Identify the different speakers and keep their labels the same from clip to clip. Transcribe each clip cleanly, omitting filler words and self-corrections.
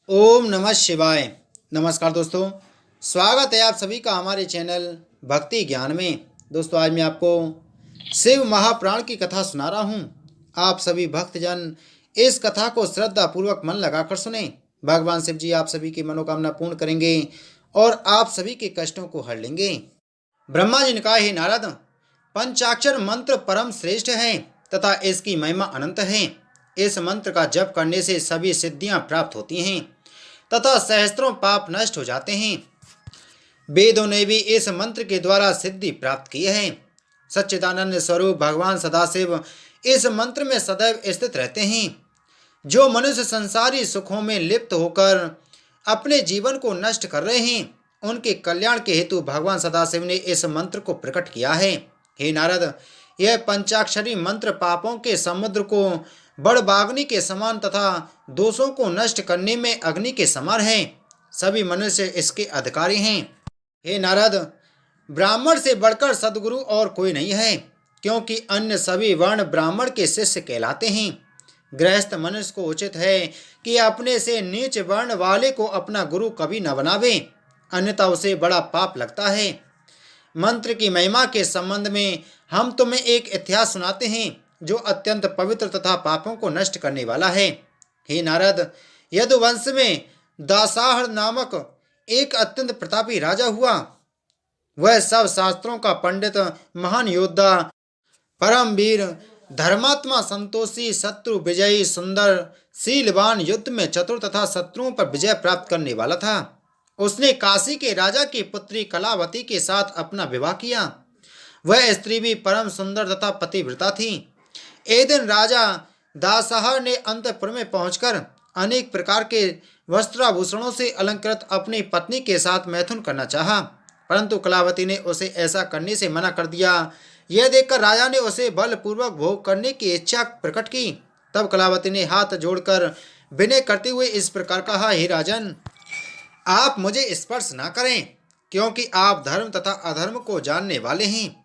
Speaker 1: ओम नमः शिवाय। नमस्कार दोस्तों, स्वागत है आप सभी का हमारे चैनल भक्ति ज्ञान में। दोस्तों, आज मैं आपको शिव महापुराण की कथा सुना रहा हूँ। आप सभी भक्तजन इस कथा को श्रद्धा पूर्वक मन लगाकर सुने। भगवान शिव जी आप सभी की मनोकामना पूर्ण करेंगे और आप सभी के कष्टों को हर लेंगे। ब्रह्मा जी ने कहा, हे नारद, पंचाक्षर मंत्र परम श्रेष्ठ है तथा इसकी महिमा अनंत है। इस मंत्र का जप करने से सभी सिद्धियां प्राप्त होती हैं तथा सहस्त्रों पाप नष्ट हो जाते हैं। वेदों ने भी इस मंत्र के द्वारा सिद्धि प्राप्त की है। सच्चिदानंद स्वरूप भगवान सदाशिव इस मंत्र में सदैव स्थित रहते हैं। जो मनुष्य संसारी सुखों में लिप्त होकर अपने जीवन को नष्ट कर रहे हैं, उनके कल्याण के हेतु भगवान सदाशिव ने इस मंत्र को प्रकट किया है। हे नारद, यह पंचाक्षरी मंत्र पापों के समुद्र को बड़बाग्नि के समान तथा दोषों को नष्ट करने में अग्नि के समान है। सभी मनुष्य इसके अधिकारी हैं। हे नारद, ब्राह्मण से बढ़कर सद्गुरु और कोई नहीं है, क्योंकि अन्य सभी वर्ण ब्राह्मण के शिष्य कहलाते हैं। गृहस्थ मनुष्य को उचित है कि अपने से नीच वर्ण वाले को अपना गुरु कभी न बनावे, अन्यथा उसे बड़ा पाप लगता है। मंत्र की महिमा के संबंध में हम तुम्हें एक इतिहास सुनाते हैं जो अत्यंत पवित्र तथा पापों को नष्ट करने वाला है। हे नारद, यदुवंश में दासाह नामक एक अत्यंत प्रतापी राजा हुआ। वह सब शास्त्रों का पंडित, महान योद्धा, परम वीर, धर्मात्मा, संतोषी, शत्रु विजयी, सुंदर, शीलवान, युद्ध में चतुर तथा शत्रुओं पर विजय प्राप्त करने वाला था। उसने काशी के राजा की पुत्री कलावती के साथ अपना विवाह किया। वह स्त्री भी परम सुंदर तथा पतिव्रता थी। एक दिन राजा दासहर ने अंतपुर में पहुंचकर अनेक प्रकार के वस्त्राभूषणों से अलंकृत अपनी पत्नी के साथ मैथुन करना चाहा, परंतु कलावती ने उसे ऐसा करने से मना कर दिया। यह देखकर राजा ने उसे बलपूर्वक भोग करने की इच्छा प्रकट की। तब कलावती ने हाथ जोड़कर विनय करते हुए इस प्रकार कहा, हे राजन, आप मुझे स्पर्श ना करें, क्योंकि आप धर्म तथा अधर्म को जानने वाले हैं।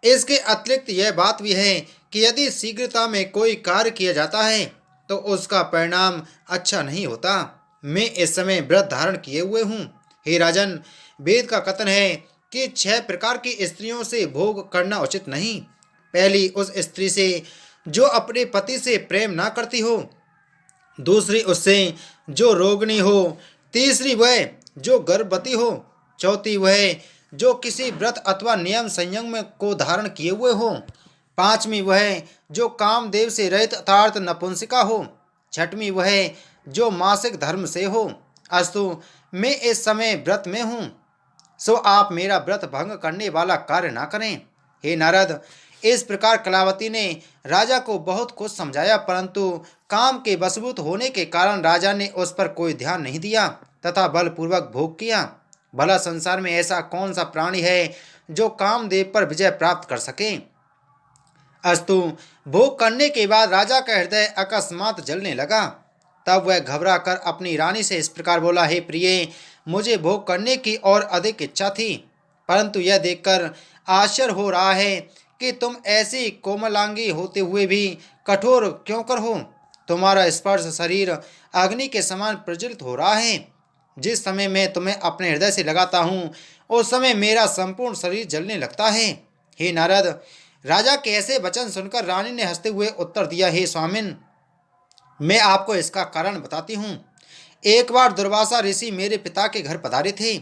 Speaker 1: इसके अतिरिक्त यह बात भी है कि यदि शीघ्रता में कोई कार्य किया जाता है तो उसका परिणाम अच्छा नहीं होता। मैं इस समय व्रत धारण किए हुए हूँ। हे राजन, वेद का कथन है कि 6 प्रकार की स्त्रियों से भोग करना उचित नहीं। पहली, उस स्त्री से जो अपने पति से प्रेम ना करती हो। दूसरी, उससे जो रोगिणी हो। तीसरी, वह जो गर्भवती हो। चौथी, वह जो किसी व्रत अथवा नियम संयम को धारण किए हुए हो। पांचवी, वह जो कामदेव से रहित अर्थात नपुंसका हो। छठवीं, वह जो मासिक धर्म से हो। अस्तु, मैं इस समय व्रत में हूँ, सो आप मेरा व्रत भंग करने वाला कार्य ना करें। हे नारद, इस प्रकार कलावती ने राजा को बहुत कुछ समझाया, परंतु काम के वशीभूत होने के कारण राजा ने उस पर कोई ध्यान नहीं दिया तथा बलपूर्वक भोग किया। भला संसार में ऐसा कौन सा प्राणी है जो कामदेव पर विजय प्राप्त कर सके। अस्तु, भोग करने के बाद राजा का हृदय अकस्मात जलने लगा। तब वह घबरा कर अपनी रानी से इस प्रकार बोला, हे प्रिय, मुझे भोग करने की और अधिक इच्छा थी, परंतु यह देखकर आश्चर्य हो रहा है कि तुम ऐसी कोमलांगी होते हुए भी कठोर क्यों कर हो। तुम्हारा स्पर्श शरीर अग्नि के समान प्रज्वलित हो रहा है। जिस समय मैं तुम्हें अपने हृदय से लगाता हूँ, उस समय मेरा संपूर्ण शरीर जलने लगता है। हे नारद, राजा के ऐसे वचन सुनकर रानी ने हंसते हुए उत्तर दिया, हे स्वामिन, मैं आपको इसका कारण बताती हूँ। एक बार दुर्वासा ऋषि मेरे पिता के घर पधारे थे।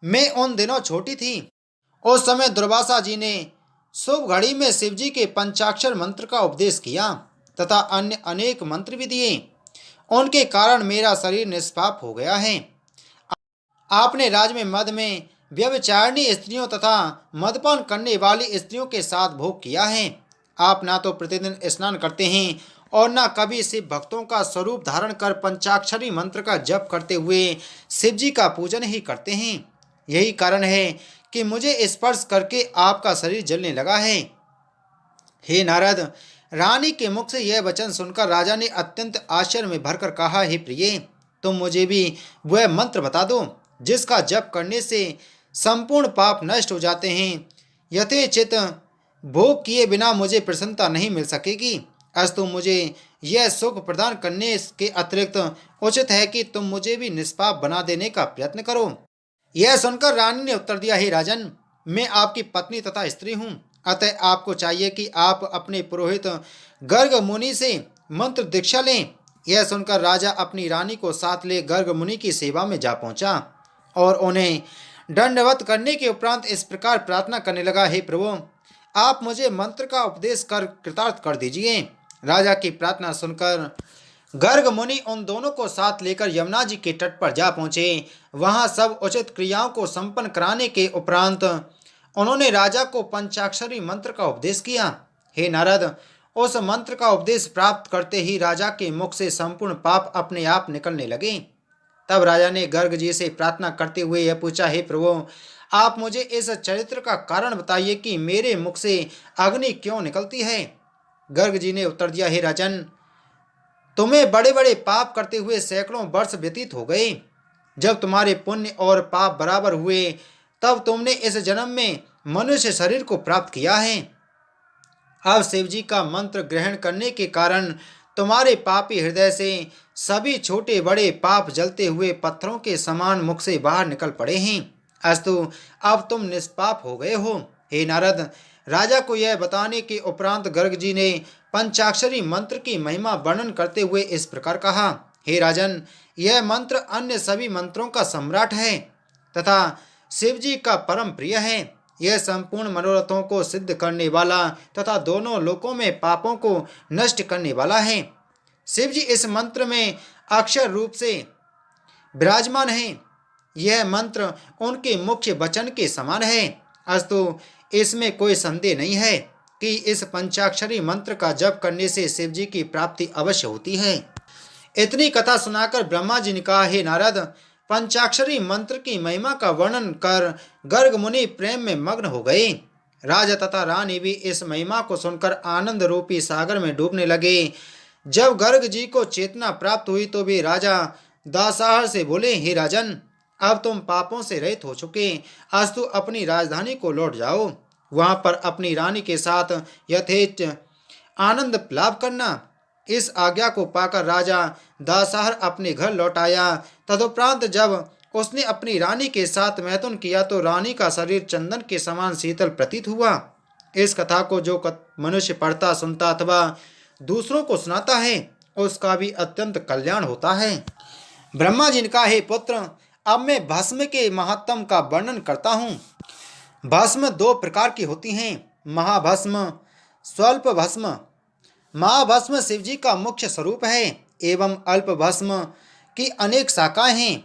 Speaker 1: मैं उन दिनों छोटी थी। उस समय दुर्वासा जी ने शुभ घड़ी में शिवजी के पंचाक्षर मंत्र का उपदेश किया तथा अन्य अनेक मंत्र भी दिए। उनके कारण मेरा शरीर निष्पाप हो गया है। आपने राज में मद में व्यभिचारिणी स्त्रियों तथा मदपान करने वाली स्त्रियों के साथ भोग किया है। आप ना तो प्रतिदिन स्नान करते हैं और न कभी शिव भक्तों का स्वरूप धारण कर पंचाक्षरी मंत्र का जप करते हुए शिव जी का पूजन ही करते हैं। यही कारण है कि मुझे स्पर्श करके आपका शरीर जलने लगा है। हे नारद, रानी के मुख से यह वचन सुनकर राजा ने अत्यंत आश्चर्य में भरकर कहा, हे प्रिय, तुम मुझे भी वह मंत्र बता दो जिसका जप करने से संपूर्ण पाप नष्ट हो जाते हैं। यथेचित भोग किए बिना मुझे प्रसन्नता नहीं मिल सकेगी। अस्तु मुझे यह सुख प्रदान करने के अतिरिक्त उचित है कि तुम मुझे भी निष्पाप बना देने का प्रयत्न करो। यह सुनकर रानी ने उत्तर दिया, हे राजन, मैं आपकी पत्नी तथा स्त्री हूँ, अतः आपको चाहिए कि आप अपने पुरोहित गर्ग मुनि से मंत्र दीक्षा लें। यह सुनकर राजा अपनी रानी को साथ ले गर्ग मुनि की सेवा में जा पहुंचा और उन्हें दंडवत करने के उपरांत इस प्रकार प्रार्थना करने लगा, हे प्रभु, आप मुझे मंत्र का उपदेश कर कृतार्थ कर दीजिए। राजा की प्रार्थना सुनकर गर्ग मुनि उन दोनों को साथ लेकर यमुना जी के तट पर जा पहुंचे। वहां सब उचित क्रियाओं को संपन्न कराने के उपरांत उन्होंने राजा को पंचाक्षरी मंत्र का उपदेश किया। हे नारद, उस मंत्र का उपदेश प्राप्त करते ही राजा के मुख से संपूर्ण पाप अपने आप निकलने लगे। तब राजा ने गर्ग जी से प्रार्थना करते हुए यह पूछा, हे प्रभु, आप मुझे इस चरित्र का कारण बताइए कि मेरे मुख से अग्नि क्यों निकलती है। गर्ग जी ने उत्तर दिया, हे राजन, तुम्हें बड़े बड़े पाप करते हुए सैकड़ों वर्ष व्यतीत हो गए। जब तुम्हारे पुण्य और पाप बराबर हुए तब तुमने इस जन्म में मनुष्य शरीर को प्राप्त किया है। अब शिव जी का मंत्र ग्रहण करने के कारण तुम्हारे पापी हृदय से सभी छोटे बड़े पाप जलते हुए पत्थरों के समान मुख से बाहर निकल पड़े हैं। अस्तु अब तुम निष्पाप हो गए हो। हे नारद, राजा को यह बताने के उपरांत गर्ग जी ने पंचाक्षरी मंत्र की महिमा वर्णन करते हुए इस प्रकार कहा, हे राजन, यह मंत्र अन्य सभी मंत्रों का सम्राट है तथा शिव जी का परम प्रिय है। यह संपूर्ण मनोरथों को सिद्ध करने वाला तथा दोनों लोकों में पापों को नष्ट करने वाला है। शिव जी इस मंत्र में अक्षर रूप से विराजमान है। यह मंत्र उनके मुख्य वचन के समान है। अस्तु इसमें कोई संदेह नहीं है कि इस पंचाक्षरी मंत्र का जप करने से शिव जी की प्राप्ति अवश्य होती है। इतनी कथा सुनाकर ब्रह्मा जी ने कहा, हे नारद, पंचाक्षरी मंत्र की महिमा का वर्णन कर गर्ग मुनि प्रेम में मग्न हो गए। राजा तथा रानी भी इस महिमा को सुनकर आनंद रूपी सागर में डूबने लगे। जब गर्ग जी को चेतना प्राप्त हुई तो भी राजा दासाहर से बोले, हे राजन, अब तुम पापों से रहित हो चुके, अस्तु अपनी राजधानी को लौट जाओ, वहां पर अपनी रानी के साथ यथेच आनंद लाभ करना। इस आज्ञा को पाकर राजा दासाहर अपने घर लौट आया। तदुपरांत जब उसने अपनी रानी के साथ मैथुन किया तो रानी का शरीर चंदन के समान शीतल प्रतीत हुआ। इस कथा को जो मनुष्य पढ़ता, सुनता अथवा दूसरों को सुनाता है उसका भी अत्यंत कल्याण होता है। ब्रह्मा जी ने कहा, हे पुत्र, अब मैं भस्म के महात्म का वर्णन करता हूँ। भस्म दो प्रकार की होती हैं, महाभस्म, स्वल्प भस्म। महाभस्म शिव जी का मुख्य स्वरूप है एवं अल्प भस्म की अनेक शाखाएं हैं।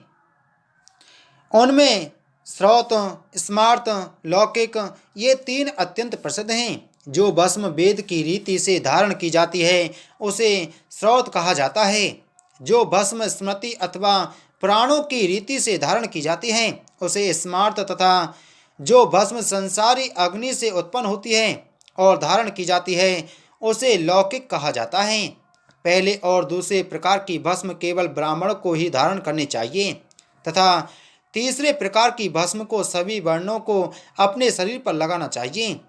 Speaker 1: उनमें श्रौत, स्मार्त, लौकिक ये तीन अत्यंत प्रसिद्ध हैं। जो भस्म वेद की रीति से धारण की जाती है उसे श्रौत कहा जाता है। जो भस्म स्मृति अथवा प्राणों की रीति से धारण की जाती है उसे स्मार्त तथा जो भस्म संसारी अग्नि से उत्पन्न होती है और धारण की जाती है उसे लौकिक कहा जाता है। पहले और दूसरे प्रकार की भस्म केवल ब्राह्मण को ही धारण करनी चाहिए तथा तीसरे प्रकार की भस्म को सभी वर्णों को अपने शरीर पर लगाना चाहिए।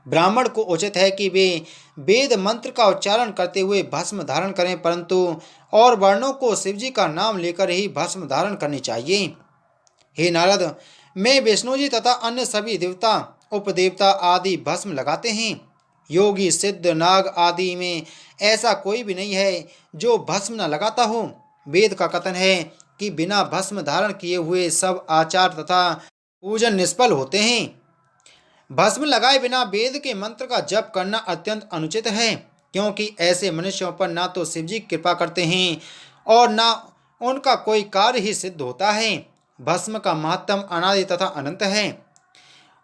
Speaker 1: ब्राह्मण को उचित है कि वे वेद मंत्र का उच्चारण करते हुए भस्म धारण करें, परंतु और वर्णों को शिवजी का नाम लेकर ही भस्म धारण करनी चाहिए। हे नारद, मैं विष्णु जी तथा अन्य सभी देवता, उपदेवता आदि भस्म लगाते हैं। योगी, सिद्ध, नाग आदि में ऐसा कोई भी नहीं है जो भस्म न लगाता हो। वेद का कथन है कि बिना भस्म धारण किए हुए सब आचार तथा पूजन निष्फल होते हैं। भस्म लगाए बिना वेद के मंत्र का जप करना अत्यंत अनुचित है, क्योंकि ऐसे मनुष्यों पर ना तो शिवजी कृपा करते हैं और ना उनका कोई कार्य ही सिद्ध होता है। भस्म का महत्तम अनादि तथा अनंत है,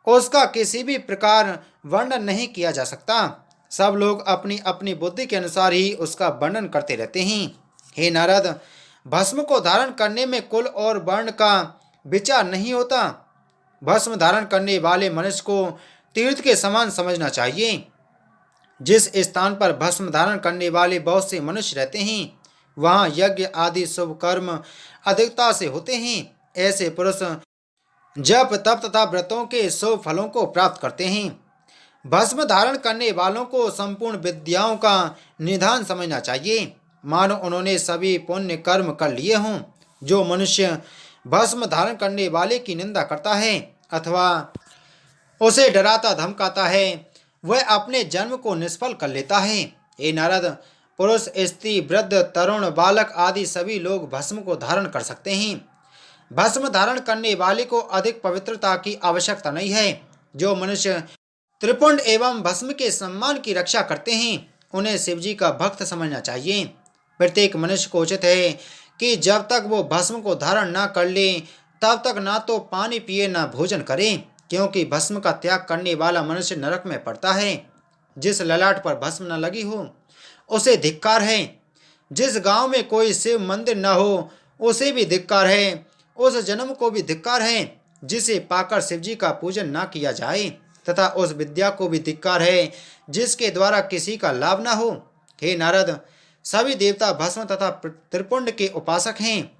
Speaker 1: उसका किसी भी प्रकार वर्णन नहीं किया जा सकता। सब लोग अपनी अपनी बुद्धि के अनुसार ही उसका वर्णन करते रहते हैं। हे नारद, भस्म को धारण करने में कुल और वर्ण का विचार नहीं होता। भस्म धारण करने वाले मनुष्य को तीर्थ के समान समझना चाहिए। जिस स्थान पर भस्म धारण करने वाले बहुत से मनुष्य रहते हैं वहाँ यज्ञ आदि शुभ कर्म अधिकता से होते हैं। ऐसे पुरुष जप, तप तथा व्रतों के शुभ फलों को प्राप्त करते हैं। भस्म धारण करने वालों को संपूर्ण विद्याओं का निधान समझना चाहिए, मानो उन्होंने सभी पुण्य कर्म कर लिए हों। जो मनुष्य भस्म धारण करने वाले की निंदा करता है अथवा उसे डराता धमकाता है, वह अपने जन्म को निष्फल कर लेता है। हे नारद, पुरुष, स्त्री, वृद्ध, तरुण, बालक आदि सभी लोग भस्म को धारण कर सकते हैं। भस्म धारण करने वाले को अधिक पवित्रता की आवश्यकता नहीं है। जो मनुष्य त्रिपुंड एवं भस्म के सम्मान की रक्षा करते हैं, उन्हें शिवजी का भक्त समझना चाहिए। प्रत्येक मनुष्य को उचित है कि जब तक वो भस्म को धारण न कर ले, तब तक ना तो पानी पिए न भोजन करे, क्योंकि भस्म का त्याग करने वाला मनुष्य नरक में पड़ता है। जिस ललाट पर भस्म न लगी हो उसे धिक्कार है। जिस गांव में कोई शिव मंदिर न हो उसे भी धिक्कार है। उस जन्म को भी धिक्कार है जिसे पाकर शिवजी का पूजन न किया जाए, तथा उस विद्या को भी धिक्कार है जिसके द्वारा किसी का लाभ न हो। हे नारद, सभी देवता भस्म तथा त्रिपुंड के उपासक हैं।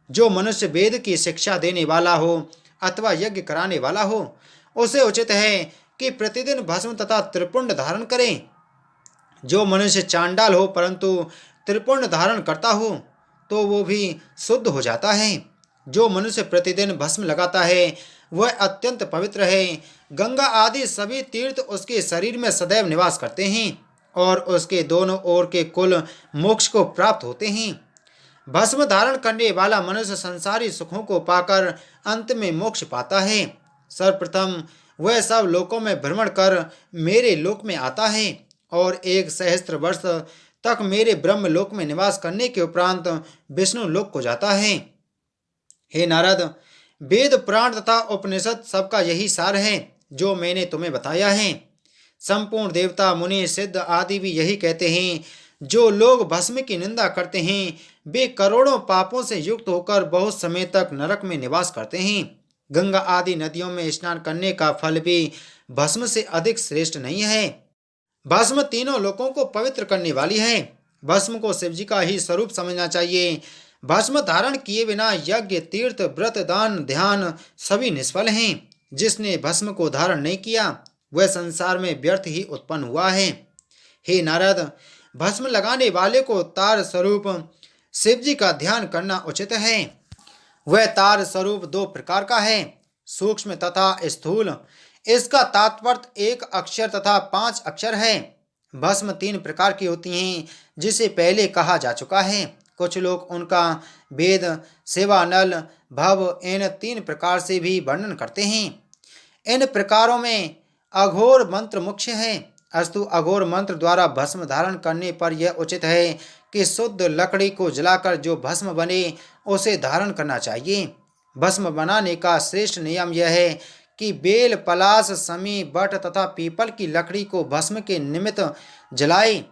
Speaker 1: जो मनुष्य वेद की शिक्षा देने वाला हो अथवा यज्ञ कराने वाला हो, उसे उचित है कि प्रतिदिन भस्म तथा त्रिपुंड धारण करें। जो मनुष्य चांडाल हो परंतु त्रिपुंड धारण करता हो, तो वो भी शुद्ध हो जाता है। जो मनुष्य प्रतिदिन भस्म लगाता है वह अत्यंत पवित्र है। गंगा आदि सभी तीर्थ उसके शरीर में सदैव निवास करते हैं और उसके दोनों ओर के कुल मोक्ष को प्राप्त होते हैं। भस्म धारण करने वाला मनुष्य संसारी सुखों को पाकर अंत में मोक्ष पाता है। सर्वप्रथम वह सब लोकों में भ्रमण कर मेरे लोक में आता है और 1 सहस्त्र वर्ष तक मेरे ब्रह्म लोक में निवास करने के उपरांत विष्णु लोक को जाता है। हे नारद, वेद, पुराण तथा उपनिषद सबका यही सार है जो मैंने तुम्हें बताया है। संपूर्ण देवता, मुनि, सिद्ध आदि भी यही कहते हैं। जो लोग भस्म की निंदा करते हैं वे करोड़ों पापों से युक्त होकर बहुत समय तक नरक में निवास करते हैं। गंगा आदि नदियों में स्नान करने का फल भी भस्म से अधिक श्रेष्ठ नहीं है। भस्म तीनों लोकों को पवित्र करने वाली है। भस्म को शिवजी का ही स्वरूप समझना चाहिए। भस्म धारण किए बिना यज्ञ, तीर्थ, व्रत, दान, ध्यान सभी निष्फल हैं। जिसने भस्म को धारण नहीं किया वह संसार में व्यर्थ ही उत्पन्न हुआ है। हे नारद, भस्म लगाने वाले को तार स्वरूप शिवजी का ध्यान करना उचित है। वह तार स्वरूप 2 प्रकार का है, सूक्ष्म तथा स्थूल। इसका तात्पर्य 1 अक्षर तथा 5 अक्षर है। भस्म 3 प्रकार की होती हैं, जिसे पहले कहा जा चुका है। कुछ लोग उनका वेद, सेवानल, भव इन 3 प्रकार से भी वर्णन करते हैं। इन प्रकारों में अघोर मंत्र मुख्य है। अस्तु अघोर मंत्र द्वारा भस्म धारण करने पर यह उचित है कि शुद्ध लकड़ी को जलाकर जो भस्म बने उसे धारण करना चाहिए। भस्म बनाने का श्रेष्ठ नियम यह है कि बेल, पलाश, समी, बट तथा पीपल की लकड़ी को भस्म के निमित्त जलाए।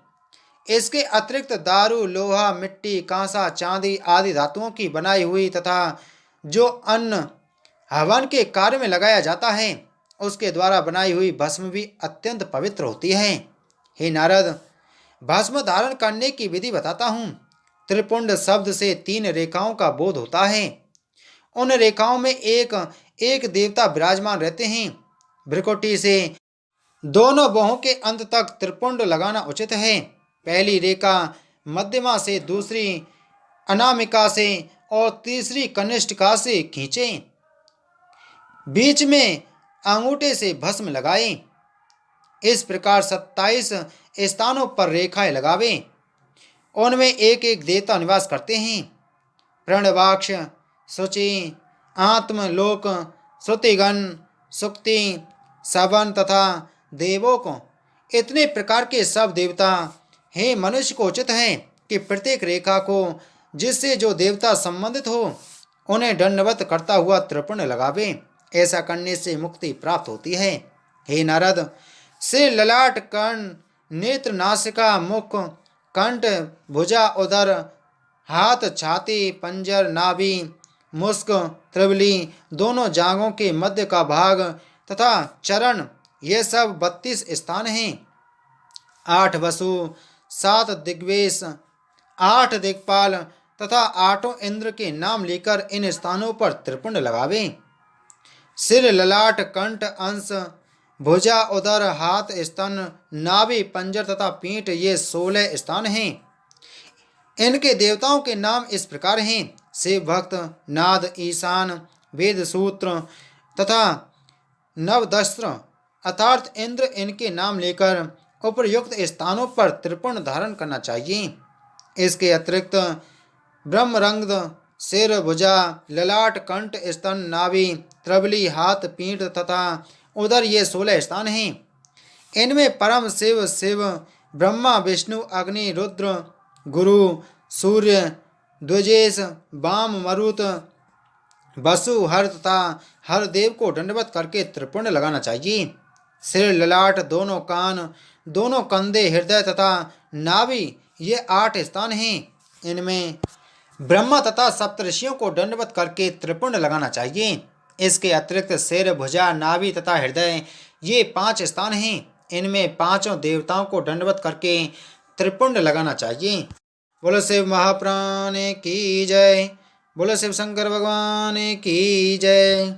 Speaker 1: इसके अतिरिक्त दारू, लोहा, मिट्टी, कांसा, चांदी आदि धातुओं की बनाई हुई तथा जो अन्न हवन के कार्य में लगाया जाता है उसके द्वारा बनाई हुई भस्म भी अत्यंत पवित्र होती है। हे नारद, भस्म धारण करने की विधि बताता हूँ। त्रिपुंड शब्द से 3 रेखाओं का बोध होता है। उन रेखाओं में एक एक देवता विराजमान रहते हैं। भ्रिकुटी से दोनों बाहों के अंत तक त्रिपुंड लगाना उचित है। पहली रेखा मध्यमा से, दूसरी अनामिका से और तीसरी कनिष्ठिका से खींचें। बीच में अंगूठे से भस्म लगाएं। इस प्रकार 27 स्थानों पर रेखाएं लगावें। उनमें एक एक देवता निवास करते हैं। प्रणवाक्ष, शुचि, आत्मलोक, श्रुतिगण, सुक्ति, सवन तथा देवोक, इतने प्रकार के सब देवता। हे मनुष्य को उचित है कि प्रत्येक रेखा को जिससे जो देवता संबंधित हो उन्हें दंडवत करता हुआ त्रिपुंड लगावे। ऐसा करने से मुक्ति प्राप्त होती है। हे नारद, सिर, ललाट, कर्ण, नेत्र, नासिका, मुख, कंठ, भुजा, उदर, हाथ, छाती, पंजर, नाभि, मुस्क, त्रिबली, दोनों जांघों के मध्य का भाग तथा चरण, ये सब 32 स्थान हैं। 8 वसु, 7 दिग्वेश, 8 दिक्पाल तथा 8 इंद्र के नाम लेकर इन स्थानों पर त्रिपुंड लगावें। सिर, ललाट, कंठ, अंश, भुजा, उदर, हाथ, स्तन, नाभि, पंजर तथा पीठ ये 16 स्थान हैं। इनके देवताओं के नाम इस प्रकार हैं: शिव भक्त, नाद, ईशान, वेद सूत्र तथा नवदस्त्र अर्थात इंद्र। इनके नाम लेकर उपयुक्त स्थानों पर त्रिपुंड धारण करना चाहिए। इसके अतिरिक्त ब्रह्मरंध्र, सिर, भुजा, ललाट, कंठ, स्तन, नाभि, त्रबली, हाथ, पीठ तथा उदर ये 16 स्थान हैं। इनमें परम शिव शिव, ब्रह्मा, विष्णु, अग्नि, रुद्र, गुरु, सूर्य, द्विजेश, वाम, मरुत, वसु, हर तथा हर देव को दंडवत करके त्रिपुंड लगाना चाहिए। सिर, ललाट, दोनों कान, दोनों कंधे, हृदय तथा नाभि ये 8 स्थान हैं। इनमें ब्रह्मा तथा सप्तऋषियों को दंडवत करके त्रिपुंड लगाना चाहिए। इसके अतिरिक्त सिर, भुजा, नाभि तथा हृदय ये 5 स्थान हैं। इनमें पांचों देवताओं को दंडवत करके त्रिपुंड लगाना चाहिए। बोलो शिव महाप्राण की जय। बोलो शिव शंकर भगवान की जय।